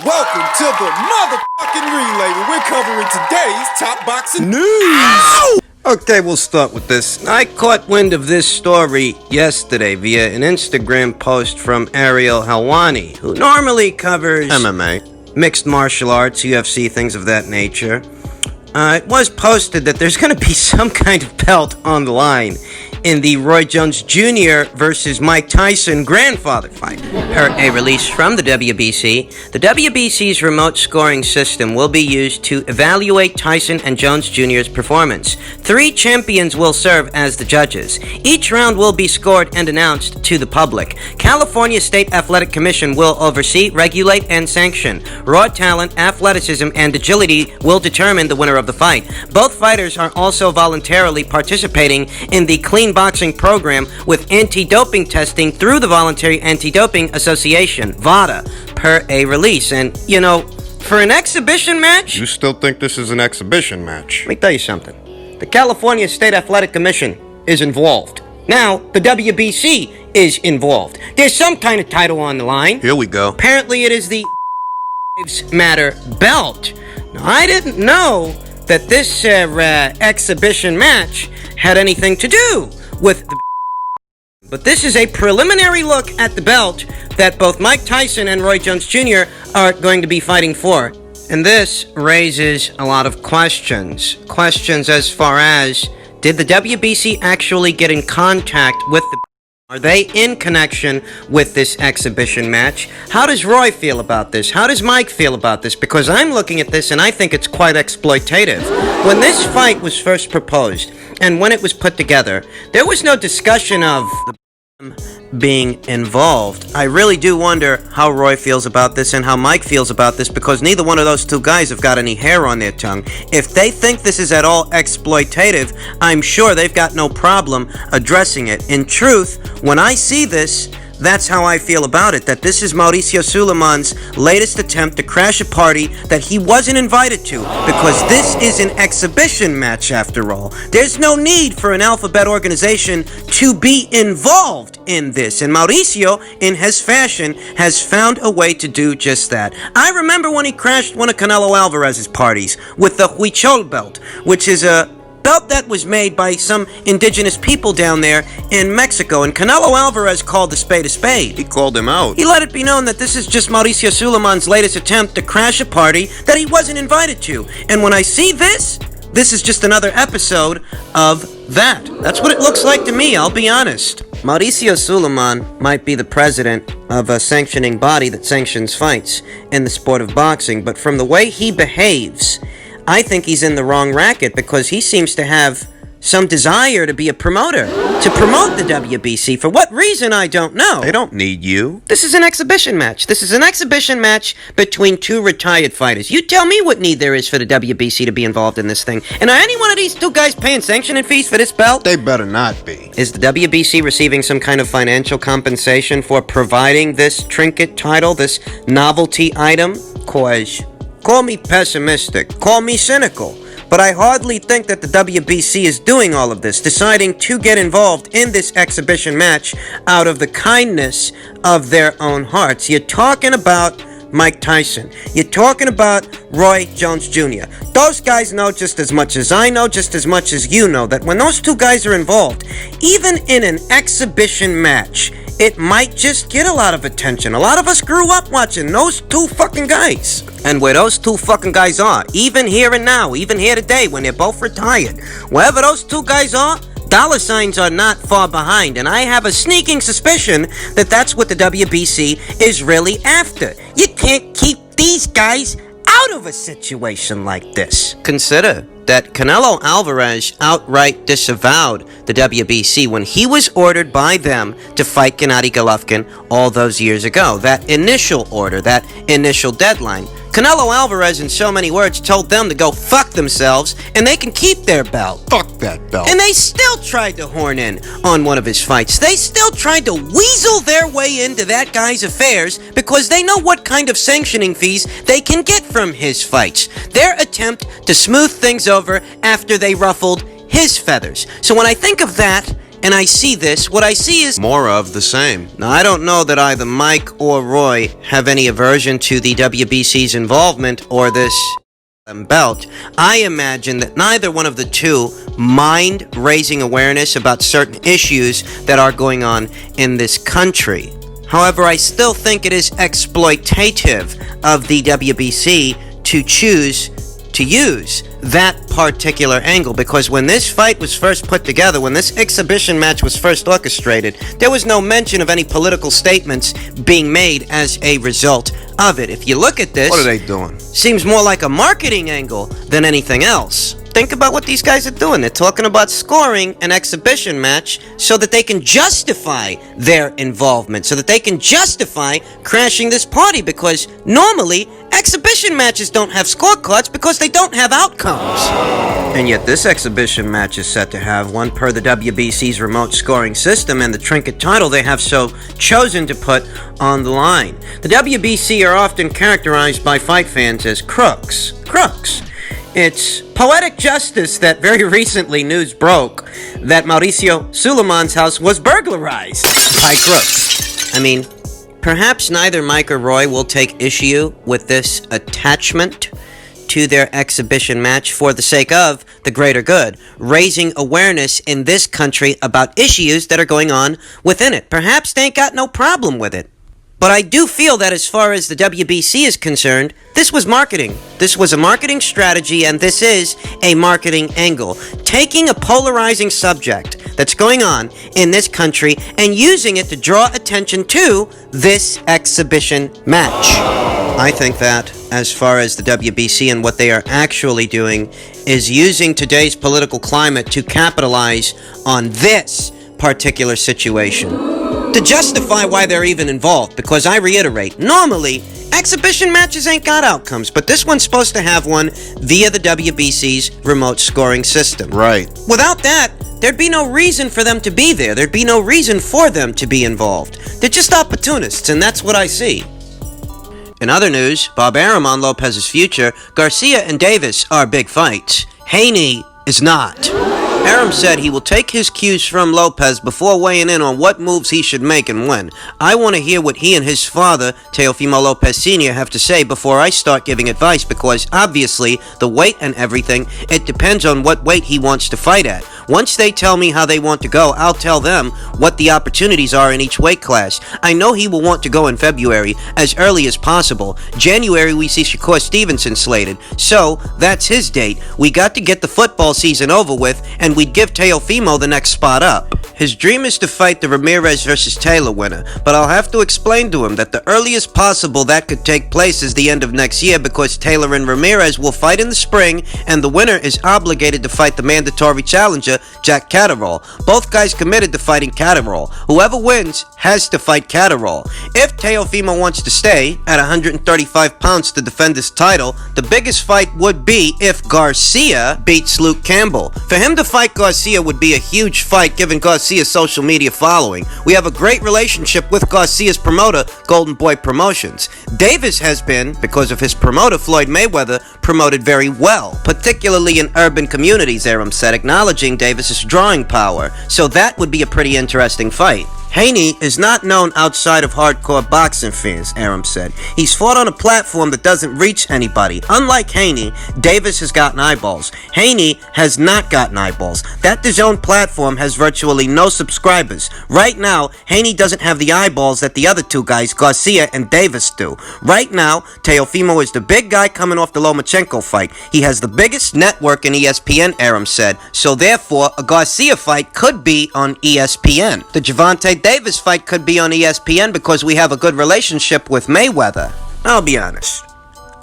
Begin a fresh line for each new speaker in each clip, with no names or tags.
Welcome to the motherfucking relay where we're covering today's top boxing news.
Ow! Okay, we'll start with this. I caught wind of this story yesterday via an Instagram post from Ariel Helwani, who normally covers MMA, mixed martial arts, UFC, things of that nature. It was posted that there's going to be some kind of belt on the line in the Roy Jones Jr. versus Mike Tyson grandfather fight. Per a release from the WBC, the WBC's remote scoring system will be used to evaluate Tyson and Jones Jr.'s performance. 3 champions will serve as the judges. Each round will be scored and announced to the public. California State Athletic Commission will oversee, regulate, and sanction. Raw talent, athleticism, and agility will determine the winner of the fight. Both fighters are also voluntarily participating in the clean boxing program with anti-doping testing through the Voluntary Anti-Doping Association, VADA, per a release. And, you know, for an exhibition match...
You still think this is an exhibition match?
Let me tell you something. The California State Athletic Commission is involved. Now, the WBC is involved. There's some kind of title on the line.
Here we go.
Apparently it is the Matter belt. Now, I didn't know that this exhibition match had anything to do with the but this is a preliminary look at the belt that both Mike Tyson and Roy Jones Jr. are going to be fighting for. And this raises a lot of questions. Questions as far as, did the WBC actually get in contact with the... Are they in connection with this exhibition match? How does Roy feel about this? How does Mike feel about this? Because I'm looking at this and I think it's quite exploitative. When this fight was first proposed and when it was put together, there was no discussion of the being involved. I really do wonder how Roy feels about this and how Mike feels about this, because neither one of those two guys have got any hair on their tongue. If they think this is at all exploitative, I'm sure they've got no problem addressing it. In truth, when I see this, that's how I feel about it, that this is Mauricio Suleiman's latest attempt to crash a party that he wasn't invited to, because this is an exhibition match after all. There's no need for an alphabet organization to be involved in this, and Mauricio, in his fashion, has found a way to do just that. I remember when he crashed one of Canelo Alvarez's parties with the Huichol belt, which is a belt that was made by some indigenous people down there in Mexico, and Canelo Alvarez called the spade a spade.
He called him out.
He let it be known that this is just Mauricio Suleiman's latest attempt to crash a party that he wasn't invited to. And when I see this is just another episode of that. That's what it looks like to me, I'll be honest. Mauricio Suleiman might be the president of a sanctioning body that sanctions fights in the sport of boxing, but from the way he behaves, I think he's in the wrong racket, because he seems to have some desire to be a promoter, to promote the WBC. For what reason, I don't know.
They don't need you.
This is an exhibition match. This is an exhibition match between 2 retired fighters. You tell me what need there is for the WBC to be involved in this thing. And are any one of these 2 guys paying sanctioning fees for this belt?
They better not be.
Is the WBC receiving some kind of financial compensation for providing this trinket title, this novelty item? Cause... call me pessimistic, call me cynical, but I hardly think that the WBC is doing all of this, deciding to get involved in this exhibition match out of the kindness of their own hearts. You're talking about Mike Tyson. You're talking about Roy Jones Jr. Those guys know just as much as I know, just as much as you know, that when those 2 guys are involved, even in an exhibition match, it might just get a lot of attention. A lot of us grew up watching those 2 fucking guys. And where those 2 fucking guys are, even here and now, even here today, when they're both retired, wherever those 2 guys are, dollar signs are not far behind. And I have a sneaking suspicion that that's what the WBC is really after. You can't keep these guys out of a situation like this. Consider that Canelo Alvarez outright disavowed the WBC when he was ordered by them to fight Gennady Golovkin all those years ago. That initial order, that initial deadline. Canelo Alvarez, in so many words, told them to go fuck themselves, and they can keep their belt.
Fuck that belt.
And they still tried to horn in on one of his fights. They still tried to weasel their way into that guy's affairs because they know what kind of sanctioning fees they can get from his fights. Their attempt to smooth things over after they ruffled his feathers. So when I think of that, and I see this, what I see is
More of the same.
Now, I don't know that either Mike or Roy have any aversion to the WBC's involvement or this belt. I imagine that neither one of the two mind raising awareness about certain issues that are going on in this country. However, I still think it is exploitative of the WBC to choose to use that particular angle, because when this fight was first put together, when this exhibition match was first orchestrated, there was no mention of any political statements being made as a result of it. If you look at this,
What are they doing?
seems more like a marketing angle than anything else. Think about what these guys are doing. They're talking about scoring an exhibition match so that they can justify their involvement, so that they can justify crashing this party, because normally exhibition matches don't have scorecards because they don't have outcomes. And yet this exhibition match is set to have one per the WBC's remote scoring system and the trinket title they have so chosen to put on the line. The WBC are often characterized by fight fans as crooks. Crooks. It's poetic justice that very recently news broke that Mauricio Suleiman's house was burglarized by crooks. I mean, perhaps neither Mike or Roy will take issue with this attachment to their exhibition match for the sake of the greater good, raising awareness in this country about issues that are going on within it. Perhaps they ain't got no problem with it. But I do feel that as far as the WBC is concerned, this was marketing. This was a marketing strategy, and this is a marketing angle. Taking a polarizing subject that's going on in this country and using it to draw attention to this exhibition match. I think that as far as the WBC and what they are actually doing is using today's political climate to capitalize on this particular situation, to justify why they're even involved, because I reiterate, normally, exhibition matches ain't got outcomes, but this one's supposed to have one via the WBC's remote scoring system.
Right.
Without that, there'd be no reason for them to be there. There'd be no reason for them to be involved. They're just opportunists, and that's what I see. In other news, Bob Arum on Lopez's future, Garcia and Davis are big fights. Haney is not. Arum said he will take his cues from Lopez before weighing in on what moves he should make and when. I want to hear what he and his father, Teofimo Lopez Sr., have to say before I start giving advice, because obviously the weight and everything, it depends on what weight he wants to fight at. Once they tell me how they want to go, I'll tell them what the opportunities are in each weight class. I know he will want to go in February, as early as possible. January we see Shakur Stevenson slated, so that's his date. We got to get the football season over with, and we'd give Teofimo the next spot up. His dream is to fight the Ramirez versus Taylor winner, but I'll have to explain to him that the earliest possible that could take place is the end of next year, because Taylor and Ramirez will fight in the spring, and the winner is obligated to fight the mandatory challenger, Jack Catterall. Both guys committed to fighting Catterall. Whoever wins has to fight Catterall. If Teofimo wants to stay at 135 pounds to defend his title, the biggest fight would be if Garcia beats Luke Campbell. For him to fight Garcia would be a huge fight, given Garcia's social media following. We have a great relationship with Garcia's promoter, Golden Boy Promotions. Davis has been, because of his promoter, Floyd Mayweather, promoted very well, particularly in urban communities, Arum said, acknowledging Davis's drawing power. So that would be a pretty interesting fight. Haney is not known outside of hardcore boxing fans, Arum said. He's fought on a platform that doesn't reach anybody. Unlike Haney, Davis has gotten eyeballs. Haney has not gotten eyeballs. That DAZN platform has virtually no subscribers. Right now, Haney doesn't have the eyeballs that the other two guys, Garcia and Davis, do. Right now, Teofimo is the big guy coming off the Lomachenko fight. He has the biggest network in ESPN, Arum said. So therefore, a Garcia fight could be on ESPN. The Gervonta Davis fight could be on ESPN because we have a good relationship with Mayweather. I'll be honest.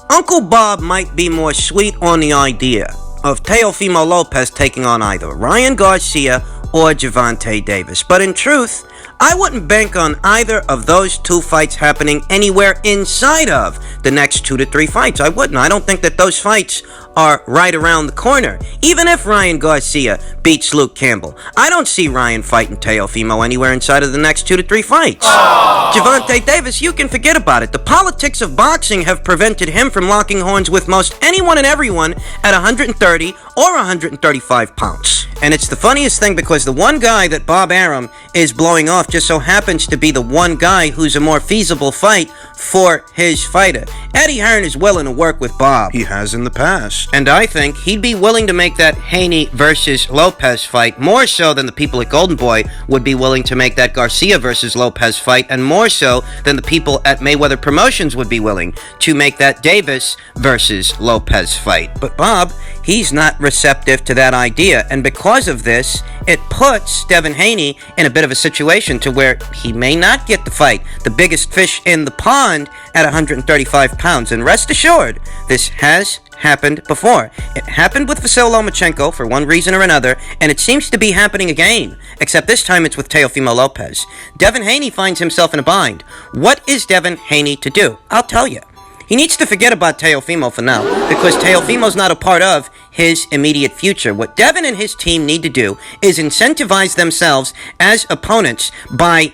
Uncle Bob might be more sweet on the idea of Teofimo Lopez taking on either Ryan Garcia or Gervonta Davis. But in truth, I wouldn't bank on either of those two fights happening anywhere inside of the next 2 to 3 fights. I wouldn't. I don't think that those fights are right around the corner. Even if Ryan Garcia beats Luke Campbell, I don't see Ryan fighting Teofimo anywhere inside of the next 2 to 3 fights. Gervonta Davis, you can forget about it. The politics of boxing have prevented him from locking horns with most anyone and everyone at 130 or 135 pounds. And it's the funniest thing because the one guy that Bob Arum is blowing off just so happens to be the one guy who's a more feasible fight for his fighter. Eddie Hearn is willing to work with Bob.
He has in the past.
And I think he'd be willing to make that Haney versus Lopez fight more so than the people at Golden Boy would be willing to make that Garcia versus Lopez fight, and more so than the people at Mayweather Promotions would be willing to make that Davis versus Lopez fight. But Bob, he's not receptive to that idea, and because of this, it puts Devin Haney in a bit of a situation to where he may not get the fight. The biggest fish in the pond at 135 pounds, and rest assured, this has happened before. It happened with Vasyl Lomachenko for one reason or another, and it seems to be happening again, except this time it's with Teofimo Lopez. Devin Haney finds himself in a bind. What is Devin Haney to do? I'll tell you. He needs to forget about Teofimo for now, because Teofimo's not a part of his immediate future. What Devin and his team need to do is incentivize themselves as opponents by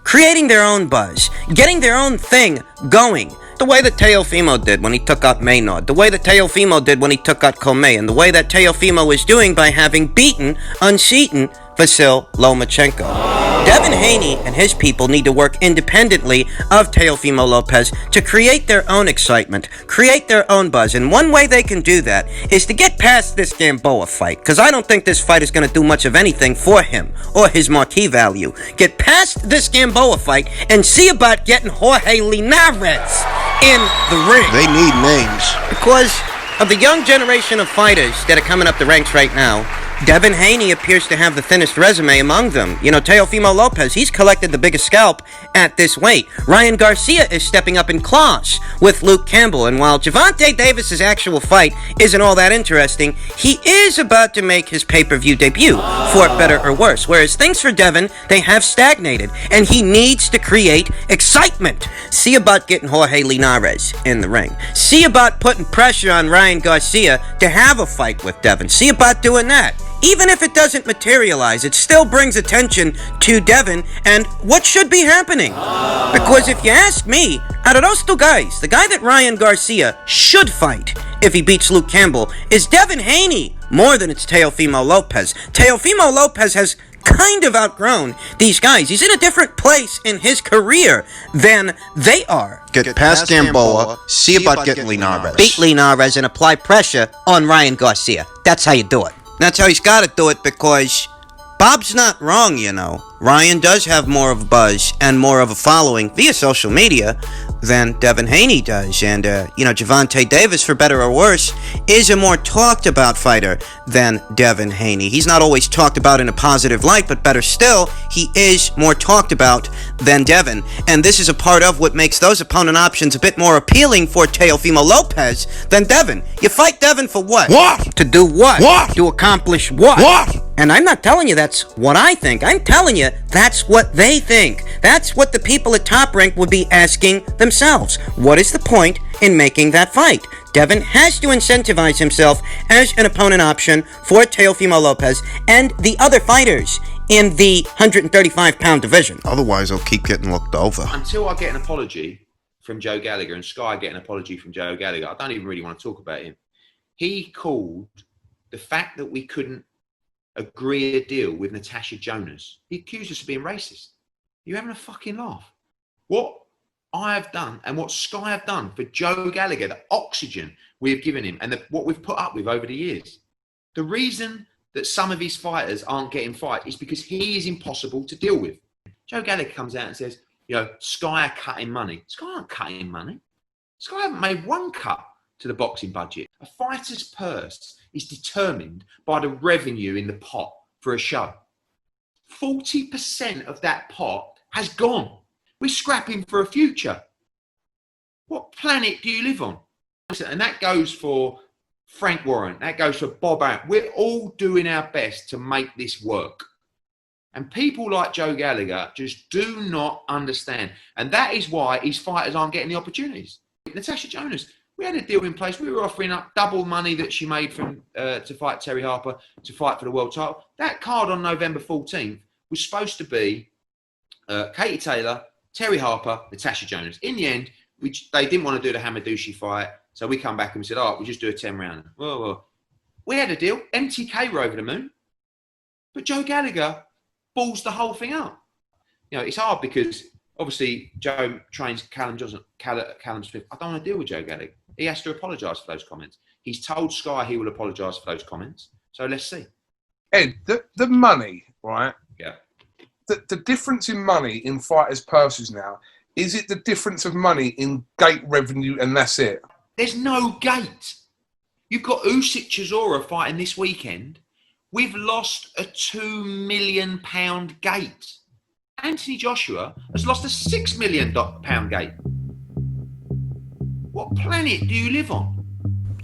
creating their own buzz, getting their own thing going. The way that Teofimo did when he took out Maynard, the way that Teofimo did when he took out Comey, and the way that Teofimo is doing by having beaten, unseaten Vasyl Lomachenko. Devin Haney and his people need to work independently of Teofimo Lopez to create their own excitement, create their own buzz, and one way they can do that is to get past this Gamboa fight, because I don't think this fight is going to do much of anything for him or his marquee value. Get past this Gamboa fight and see about getting Jorge Linares in the ring.
They need names.
Because of the young generation of fighters that are coming up the ranks right now, Devin Haney appears to have the thinnest resume among them. You know, Teofimo Lopez, he's collected the biggest scalp at this weight. Ryan Garcia is stepping up in class with Luke Campbell. And while Gervonta Davis's actual fight isn't all that interesting, he is about to make his pay-per-view debut, for better or worse. Whereas things for Devin, they have stagnated, and he needs to create excitement. See about getting Jorge Linares in the ring. See about putting pressure on Ryan Garcia to have a fight with Devin. See about doing that. Even if it doesn't materialize, it still brings attention to Devin and what should be happening. Because if you ask me, out of those two guys, the guy that Ryan Garcia should fight if he beats Luke Campbell is Devin Haney more than it's Teofimo Lopez. Teofimo Lopez has kind of outgrown these guys. He's in a different place in his career than they are.
Get past Gamboa, see about getting Linares.
Beat Linares and apply pressure on Ryan Garcia. That's how you do it. That's how he's got to do it, because Bob's not wrong, you know. Ryan does have more of a buzz and more of a following via social media than Devin Haney does. And, you know, Gervonta Davis, for better or worse, is a more talked about fighter than Devin Haney. He's not always talked about in a positive light, but better still, he is more talked about than Devin. And this is a part of what makes those opponent options a bit more appealing for Teofimo Lopez than Devin. You fight Devin for what?
What?
To do what?
What?
To accomplish what?
What?
And I'm not telling you that's what I think. I'm telling you that's what they think. That's what the people at Top Rank would be asking themselves. What is the point in making that fight? Devin has to incentivize himself as an opponent option for Teofimo Lopez and the other fighters in the 135-pound division.
Otherwise, they'll keep getting looked over.
Until I get an apology from Joe Gallagher and Sky get an apology from Joe Gallagher, I don't even really want to talk about him. He called the fact that we couldn't agree a deal with Natasha Jonas. He accused us of being racist. You're having a fucking laugh. What I have done and what Sky have done for Joe Gallagher, the oxygen we have given him and what we've put up with over the years. The reason that some of his fighters aren't getting fight is because he is impossible to deal with. Joe Gallagher comes out and says, you know, Sky are cutting money. Sky aren't cutting money. Sky haven't made one cut to the boxing budget. A fighter's purse is determined by the revenue in the pot for a show. 40% of that pot has gone. We're scrapping for a future. What planet do you live on? And that goes for Frank Warren. That goes for Bob Arum. We're all doing our best to make this work. And people like Joe Gallagher just do not understand. And that is why his fighters aren't getting the opportunities. Natasha Jonas, we had a deal in place. We were offering up double money that she made from to fight Terry Harper, to fight for the world title. That card on November 14th was supposed to be Katie Taylor, Terry Harper, Natasha Jonas. In the end, they didn't want to do the Hamadushi fight. So we come back and we said, all right, we'll just do a 10-rounder. Well, we had a deal. MTK were over the moon. But Joe Gallagher balls the whole thing up. You know, it's hard because obviously Joe trains Callum Smith. I don't want to deal with Joe Gallagher. He has to apologise for those comments. He's told Sky he will apologise for those comments. So let's see.
Ed, the money, right?
Yeah.
The difference in money in fighters' purses now, is it the difference of money in gate revenue and that's it?
There's no gate. You've got Usyk Chisora fighting this weekend. We've lost a £2 million gate. Anthony Joshua has lost a £6 million gate. What planet do you live on?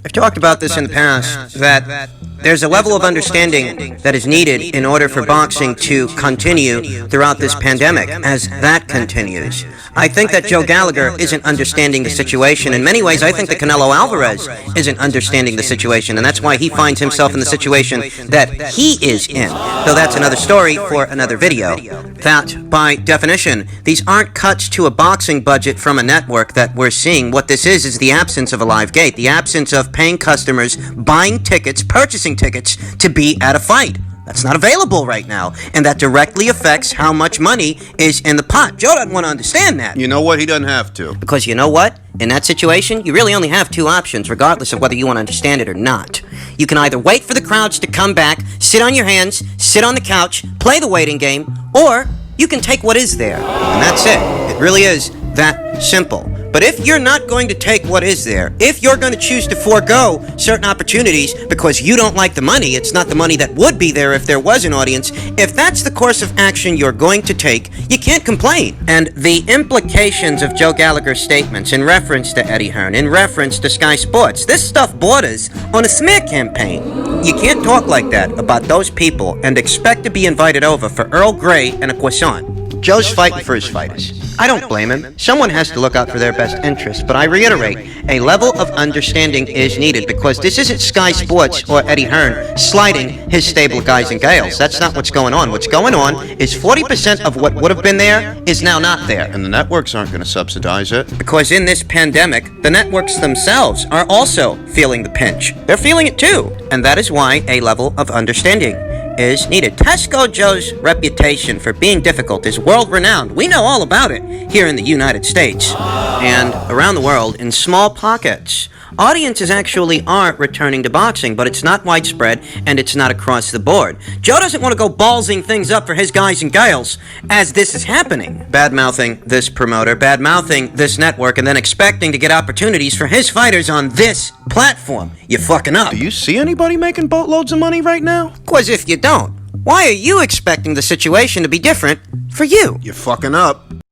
I've talked about this in the past, that there's a level of understanding that is needed in order for boxing to continue throughout this pandemic as that continues. I think that Joe Gallagher isn't understanding the situation. In many ways, I think that Canelo Alvarez isn't understanding the situation, and that's why he finds himself in the situation that he is in. Though that's another story for another video. That, by definition, these aren't cuts to a boxing budget from a network that we're seeing. What this is the absence of a live gate, the absence of paying customers, buying tickets, purchasing tickets to be at a fight. That's not available right now, and that directly affects how much money is in the pot. Joe doesn't want to understand that.
You know what? He doesn't have to.
Because you know what? In that situation, you really only have two options, regardless of whether you want to understand it or not. You can either wait for the crowds to come back, sit on your hands, sit on the couch, play the waiting game, or you can take what is there. And that's it. It really is that simple. But if you're not going to take what is there, if you're going to choose to forego certain opportunities because you don't like the money, it's not the money that would be there if there was an audience, if that's the course of action you're going to take, you can't complain. And the implications of Joe Gallagher's statements in reference to Eddie Hearn, in reference to Sky Sports, this stuff borders on a smear campaign. You can't talk like that about those people and expect to be invited over for Earl Grey and a croissant. Joe's fighting for his fighters. I don't blame him. Someone has to look out for their best interests, but I reiterate, a level of understanding is needed because this isn't Sky Sports or Eddie Hearn sliding his stable of guys and gals. That's not what's going on. What's going on is 40% of what would have been there is now not there.
And the networks aren't going to subsidize it.
Because in this pandemic, the networks themselves are also feeling the pinch. They're feeling it too. And that is why a level of understanding is needed. Tesco Joe's reputation for being difficult is world-renowned. We know all about it here in the United States and around the world in small pockets. Audiences actually are returning to boxing, but it's not widespread and it's not across the board. Joe doesn't want to go ballsing things up for his guys and gals as this is happening. Bad-mouthing this promoter, bad-mouthing this network, and then expecting to get opportunities for his fighters on this platform. You're fucking up.
Do you see anybody making boatloads of money right now?
'Cause if you don't, why are you expecting the situation to be different for you?
You're fucking up.